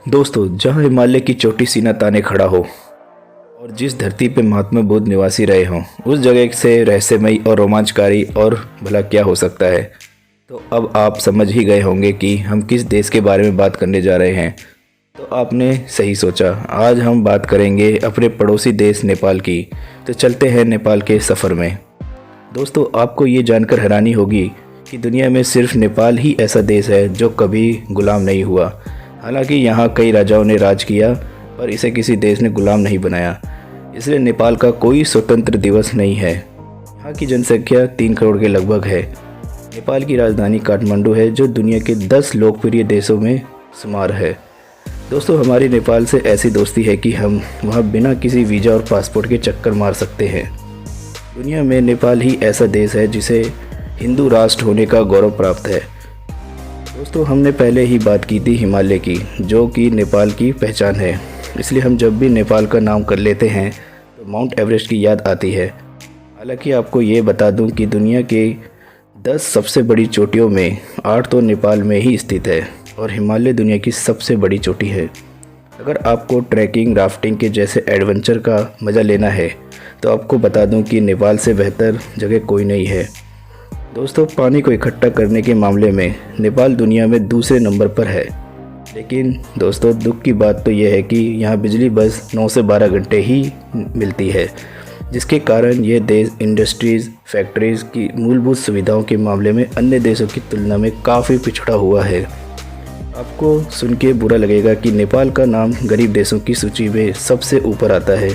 दोस्तों, जहाँ हिमालय की चोटी सीना ताने खड़ा हो और जिस धरती पे महात्मा बुद्ध निवासी रहे हों, उस जगह से रहस्यमयी और रोमांचकारी और भला क्या हो सकता है। तो अब आप समझ ही गए होंगे कि हम किस देश के बारे में बात करने जा रहे हैं। तो आपने सही सोचा, आज हम बात करेंगे अपने पड़ोसी देश नेपाल की। तो चलते हैं नेपाल के सफ़र में। दोस्तों, आपको ये जानकर हैरानी होगी कि दुनिया में सिर्फ नेपाल ही ऐसा देश है जो कभी गुलाम नहीं हुआ। हालांकि यहाँ कई राजाओं ने राज किया, पर इसे किसी देश ने गुलाम नहीं बनाया। इसलिए नेपाल का कोई स्वतंत्र दिवस नहीं है। यहाँ की जनसंख्या 3 करोड़ के लगभग है। नेपाल की राजधानी काठमांडू है, जो दुनिया के 10 लोकप्रिय देशों में शुमार है। दोस्तों, हमारी नेपाल से ऐसी दोस्ती है कि हम वहाँ बिना किसी वीज़ा और पासपोर्ट के चक्कर मार सकते हैं। दुनिया में नेपाल ही ऐसा देश है जिसे हिंदू राष्ट्र होने का गौरव प्राप्त है। दोस्तों, हमने पहले ही बात की थी हिमालय की, जो कि नेपाल की पहचान है। इसलिए हम जब भी नेपाल का नाम कर लेते हैं तो माउंट एवरेस्ट की याद आती है। हालांकि आपको ये बता दूं कि दुनिया के 10 सबसे बड़ी चोटियों में 8 तो नेपाल में ही स्थित है और हिमालय दुनिया की सबसे बड़ी चोटी है। अगर आपको ट्रैकिंग, राफ्टिंग के जैसे एडवेंचर का मज़ा लेना है तो आपको बता दूं कि नेपाल से बेहतर जगह कोई नहीं है। दोस्तों, पानी को इकट्ठा करने के मामले में नेपाल दुनिया में दूसरे नंबर पर है। लेकिन दोस्तों, दुख की बात तो यह है कि यहाँ बिजली बस 9 से 12 घंटे ही मिलती है, जिसके कारण यह देश इंडस्ट्रीज़, फैक्ट्रीज़ की मूलभूत सुविधाओं के मामले में अन्य देशों की तुलना में काफ़ी पिछड़ा हुआ है। आपको सुन के बुरा लगेगा कि नेपाल का नाम गरीब देशों की सूची में सबसे ऊपर आता है,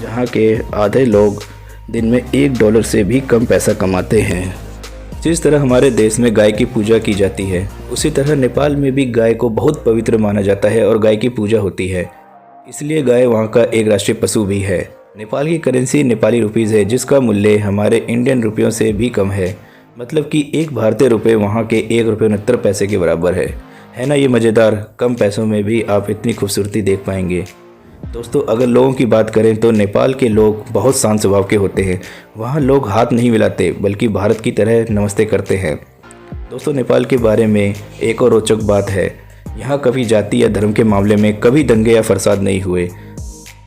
जहाँ के आधे लोग दिन में $1 से भी कम पैसा कमाते हैं। जिस तरह हमारे देश में गाय की पूजा की जाती है, उसी तरह नेपाल में भी गाय को बहुत पवित्र माना जाता है और गाय की पूजा होती है। इसलिए गाय वहाँ का एक राष्ट्रीय पशु भी है। नेपाल की करेंसी नेपाली रुपीज़ है, जिसका मूल्य हमारे इंडियन रुपयों से भी कम है। मतलब कि एक भारतीय रुपये वहाँ के ₹1.69 के बराबर है ना। ये मज़ेदार, कम पैसों में भी आप इतनी खूबसूरती देख पाएंगे। दोस्तों, अगर लोगों की बात करें तो नेपाल के लोग बहुत शांत स्वभाव के होते हैं। वहाँ लोग हाथ नहीं मिलाते, बल्कि भारत की तरह नमस्ते करते हैं। दोस्तों, नेपाल के बारे में एक और रोचक बात है, यहाँ कभी जाति या धर्म के मामले में कभी दंगे या फसाद नहीं हुए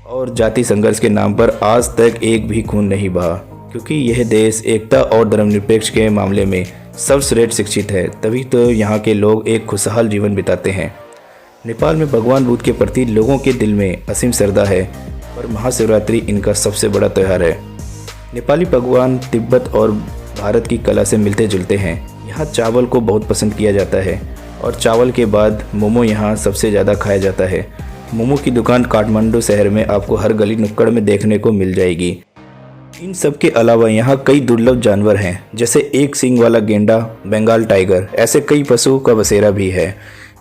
और जाति संघर्ष के नाम पर आज तक एक भी खून नहीं बहा, क्योंकि यह देश एकता और धर्मनिरपेक्ष के मामले में सर्वश्रेष्ठ शिक्षित है। तभी तो यहाँ के लोग एक खुशहाल जीवन बिताते हैं। नेपाल में भगवान बुद्ध के प्रति लोगों के दिल में असीम श्रद्धा है और महाशिवरात्रि इनका सबसे बड़ा त्यौहार है। नेपाली भगवान तिब्बत और भारत की कला से मिलते जुलते हैं। यहाँ चावल को बहुत पसंद किया जाता है और चावल के बाद मोमो यहाँ सबसे ज़्यादा खाया जाता है। मोमो की दुकान काठमांडू शहर में आपको हर गली नुक्कड़ में देखने को मिल जाएगी। इन सब के अलावा यहाँ कई दुर्लभ जानवर हैं, जैसे एक सींग वाला गेंडा, बंगाल टाइगर, ऐसे कई पशुओं का बसेरा भी है।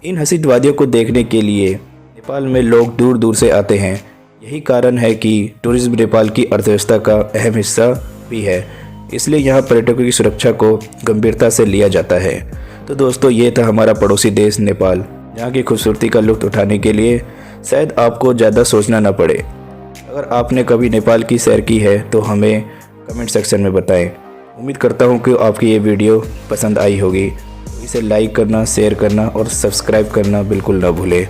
इन हसीन वादियों को देखने के लिए नेपाल में लोग दूर दूर से आते हैं। यही कारण है कि टूरिज्म नेपाल की अर्थव्यवस्था का अहम हिस्सा भी है। इसलिए यहाँ पर्यटकों की सुरक्षा को गंभीरता से लिया जाता है। तो दोस्तों, ये था हमारा पड़ोसी देश नेपाल, जहाँ की खूबसूरती का लुत्फ़ उठाने के लिए शायद आपको ज़्यादा सोचना न पड़े। अगर आपने कभी नेपाल की सैर की है तो हमें कमेंट सेक्शन में बताएं। उम्मीद करता हूँ कि आपकी ये वीडियो पसंद आई होगी। इसे लाइक करना, शेयर करना और सब्सक्राइब करना बिल्कुल ना भूलें।